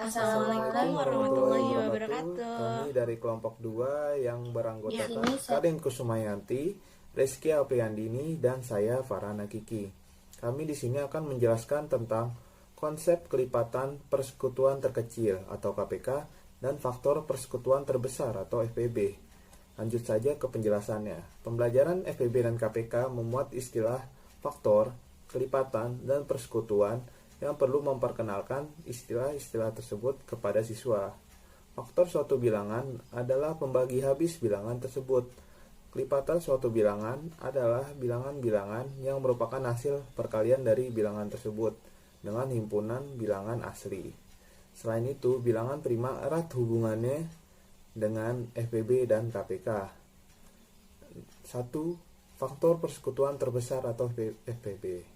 Assalamualaikum warahmatullahi wabarakatuh. Kami dari kelompok 2 yang beranggotakan Ya, Karin Kusumayanti, Rizky Apriandini, dan saya Farhana Kiki. Kami di sini akan menjelaskan tentang konsep kelipatan persekutuan terkecil atau KPK dan faktor persekutuan terbesar atau FPB. Lanjut saja ke penjelasannya. Pembelajaran FPB dan KPK memuat istilah faktor, kelipatan, dan persekutuan yang perlu memperkenalkan istilah-istilah tersebut kepada siswa. Faktor suatu bilangan adalah pembagi habis bilangan tersebut. Kelipatan suatu bilangan adalah bilangan-bilangan yang merupakan hasil perkalian dari bilangan tersebut dengan himpunan bilangan asli. Selain itu, bilangan prima erat hubungannya dengan FPB dan KPK. 1. Faktor persekutuan terbesar atau FPB.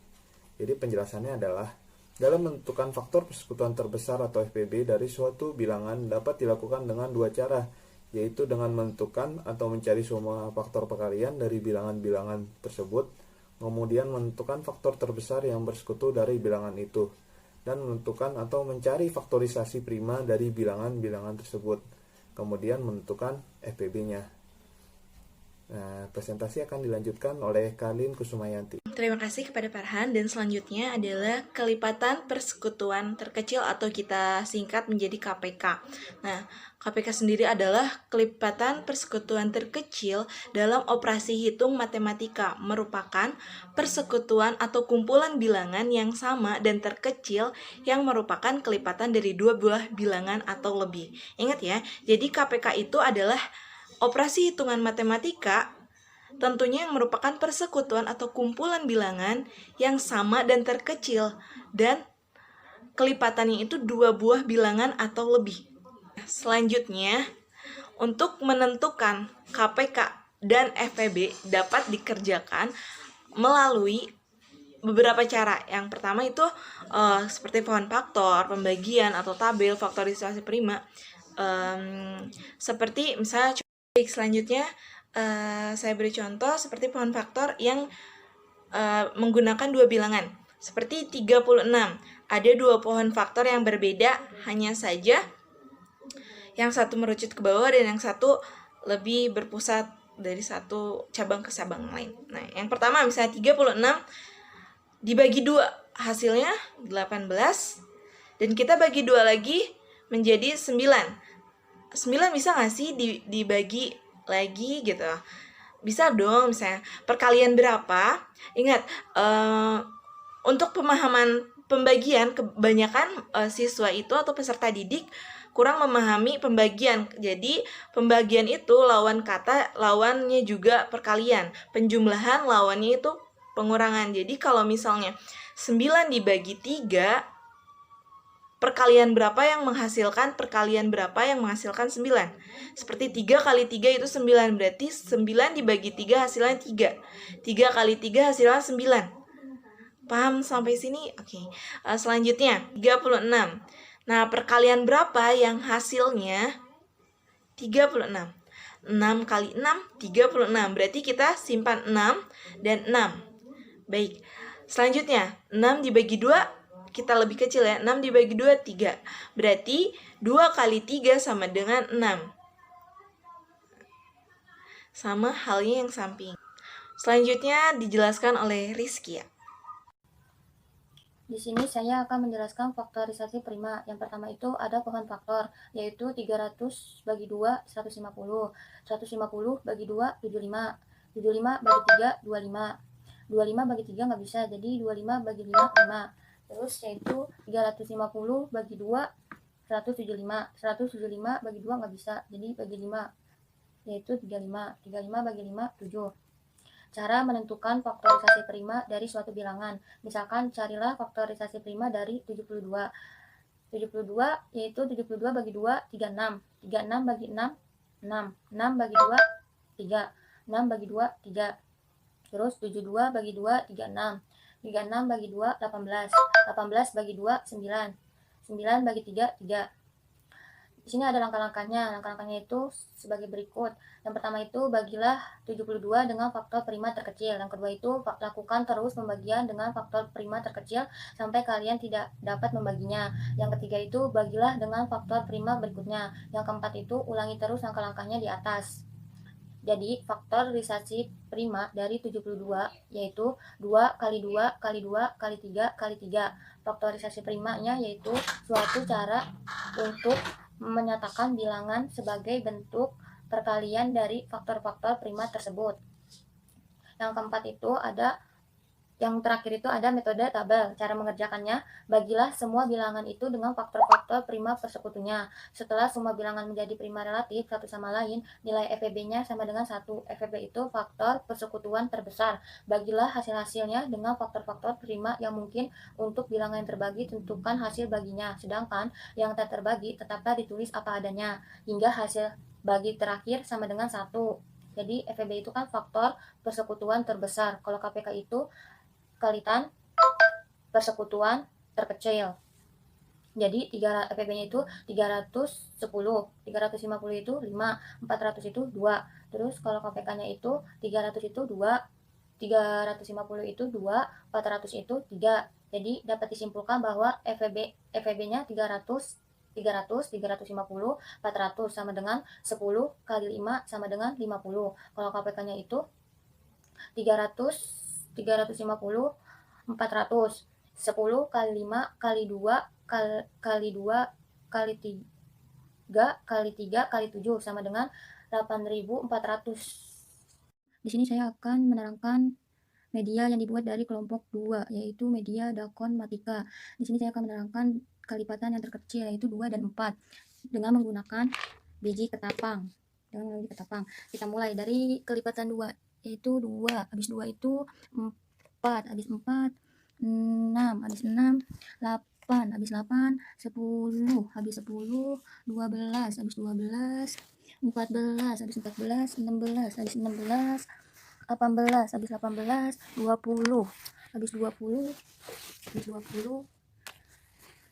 Jadi penjelasannya adalah dalam menentukan faktor persekutuan terbesar atau FPB dari suatu bilangan dapat dilakukan dengan dua cara, yaitu dengan menentukan atau mencari semua faktor perkalian dari bilangan-bilangan tersebut, kemudian menentukan faktor terbesar yang bersekutu dari bilangan itu, dan menentukan atau mencari faktorisasi prima dari bilangan-bilangan tersebut, kemudian menentukan FPB-nya. Presentasi akan dilanjutkan oleh Karin Kusumayanti. Terima kasih kepada Farhan, dan selanjutnya adalah kelipatan persekutuan terkecil atau kita singkat menjadi KPK. Nah, KPK sendiri adalah kelipatan persekutuan terkecil dalam operasi hitung matematika, merupakan persekutuan atau kumpulan bilangan yang sama dan terkecil yang merupakan kelipatan dari dua buah bilangan atau lebih. Ingat ya, jadi KPK itu adalah operasi hitungan matematika tentunya yang merupakan persekutuan atau kumpulan bilangan yang sama dan terkecil, dan kelipatannya itu dua buah bilangan atau lebih. Selanjutnya, untuk menentukan KPK dan FPB dapat dikerjakan melalui beberapa cara. Yang pertama itu seperti pohon faktor, pembagian atau tabel, faktorisasi prima. Seperti misalnya selanjutnya saya beri contoh seperti pohon faktor yang menggunakan dua bilangan. Seperti 36. Ada dua pohon faktor yang berbeda, hanya saja yang satu merucut ke bawah dan yang satu lebih berpusat dari satu cabang ke cabang lain. Nah, yang pertama misalnya 36 dibagi 2, hasilnya 18. Dan kita bagi 2 lagi menjadi 9. 9 bisa nggak sih dibagi lagi gitu? Bisa dong. Misalnya perkalian berapa? Ingat, untuk pemahaman pembagian, kebanyakan siswa itu atau peserta didik kurang memahami pembagian. Jadi pembagian itu lawan kata, lawannya juga perkalian. Penjumlahan lawannya itu pengurangan. Jadi kalau misalnya 9 dibagi 3, perkalian berapa yang menghasilkan 9? Seperti 3 kali 3 itu 9, berarti 9 dibagi 3 hasilnya 3. 3 kali 3 hasilnya 9. Paham sampai sini? Oke. Selanjutnya 36. Nah, perkalian berapa yang hasilnya 36? 6 kali 6, 36. Berarti kita simpan 6 dan 6. Baik. Selanjutnya, 6 dibagi 2, kita lebih kecil ya, 6 dibagi 2, 3. Berarti 2 kali 3 sama dengan 6. Sama halnya yang samping. Selanjutnya dijelaskan oleh Rizky ya. Di sini saya akan menjelaskan faktorisasi prima. Yang pertama itu ada pohon faktor, yaitu 300 bagi 2, 150. 150 bagi 2, 75. 75 bagi 3, 25. 25 bagi 3 nggak bisa, jadi 25 bagi 5, 5. Terus yaitu 350 bagi 2, 175. 175 bagi 2 nggak bisa, jadi bagi 5, yaitu 35. 35 bagi 5, 7. Cara menentukan faktorisasi prima dari suatu bilangan. Misalkan carilah faktorisasi prima dari 72. 72 yaitu 72 bagi 2, 36. 36 bagi 6, 6. 6 bagi 2, 3. 6 bagi 2, 3. Terus 72 bagi 2, 36. 36 bagi 2, 18. 18 bagi 2, 9. 9 bagi 3, 3. Di sini ada langkah-langkahnya. Langkah-langkahnya itu sebagai berikut. Yang pertama itu bagilah 72 dengan faktor prima terkecil. Yang kedua itu lakukan terus pembagian dengan faktor prima terkecil sampai kalian tidak dapat membaginya. Yang ketiga itu bagilah dengan faktor prima berikutnya. Yang keempat itu ulangi terus langkah-langkahnya di atas. Jadi faktorisasi prima dari 72 yaitu 2 kali 2 kali 2 kali 3 kali 3. Faktorisasi primanya yaitu suatu cara untuk menyatakan bilangan sebagai bentuk perkalian dari faktor-faktor prima tersebut. Yang keempat itu yang terakhir itu ada metode tabel. Cara mengerjakannya, bagilah semua bilangan itu dengan faktor-faktor prima persekutunya. Setelah semua bilangan menjadi prima relatif satu sama lain, nilai FEB-nya sama dengan 1. FEB itu faktor persekutuan terbesar. Bagilah hasil-hasilnya dengan faktor-faktor prima yang mungkin. Untuk bilangan yang terbagi, tentukan hasil baginya. Sedangkan yang tak terbagi, tetaplah ditulis apa adanya. Hingga hasil bagi terakhir sama dengan 1. Jadi FEB itu kan faktor persekutuan terbesar. Kalau KPK itu kalitan persekutuan terkecil. Jadi FEB-nya itu 310, 350 itu 5, 400 itu 2. Terus kalau KPK-nya itu 300 itu 2, 350 itu 2, 400 itu 3. Jadi dapat disimpulkan bahwa FEB-nya 300, 350, 400 sama dengan 10 kali 5 sama dengan 50. Kalau KPK-nya itu 300, 350, 400. 10 kali 5 kali 2 kali 2 kali 3 kali 3 kali 7 sama dengan 8.400. Di sini saya akan menerangkan media yang dibuat dari kelompok 2, yaitu media Dakon Matika. Di sini saya akan menerangkan kelipatan yang terkecil, yaitu 2 dan 4, dengan menggunakan biji ketapang. Kita mulai dari kelipatan 2, yaitu 2, habis 2 itu 4, habis 4, 6, habis 6, 8, habis 8, 10, habis 10, 12, habis 12, 14, habis 14, 16, habis 16, 18, habis 18, 20, habis 20, habis 20,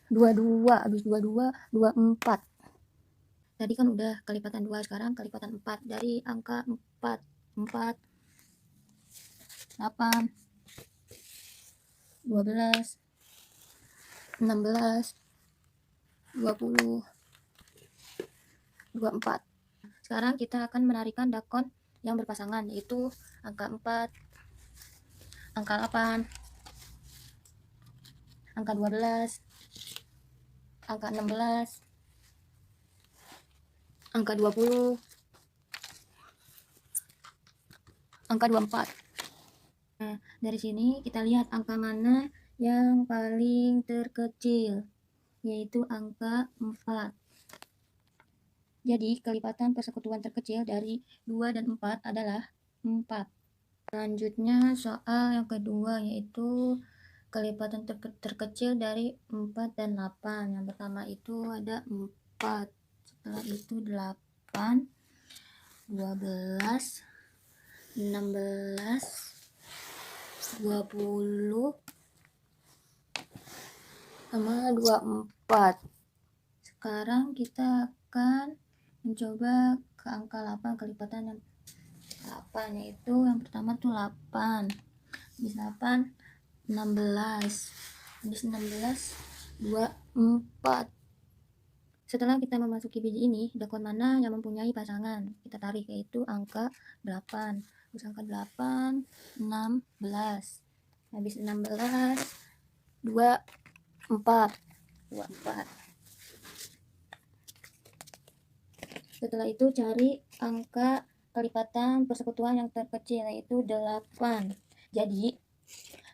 22, habis 22, 24. Tadi kan udah kelipatan 2, sekarang kelipatan 4. Dari angka 4, 4, 8, 12, 16, 20, 24. Sekarang kita akan menarikan dakon yang berpasangan, yaitu angka 4, angka 8, angka 12, angka 16, angka 20, angka 24. Nah, dari sini kita lihat angka mana yang paling terkecil, yaitu angka 4. Jadi kelipatan persekutuan terkecil dari 2 dan 4 adalah 4. Selanjutnya soal yang kedua, yaitu kelipatan terkecil dari 4 dan 8. Yang pertama itu ada 4, setelah itu 8, 12, 16, 20, sama 24. Sekarang kita akan mencoba ke angka 8, kelipatan yang 8, yaitu yang pertama tuh 8, habis 8, 16, habis 16, 24. Setelah kita memasuki biji ini, dakon mana yang mempunyai pasangan? Kita tarik, yaitu angka 8. Terus angka 8, 16. Habis 16, 24. Setelah itu cari angka kelipatan persekutuan yang terkecil, yaitu 8. Jadi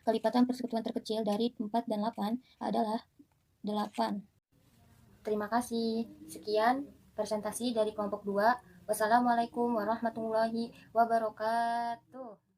kelipatan persekutuan terkecil dari 4 dan 8 adalah 8. Terima kasih. Sekian presentasi dari kelompok 2. Wassalamualaikum warahmatullahi wabarakatuh.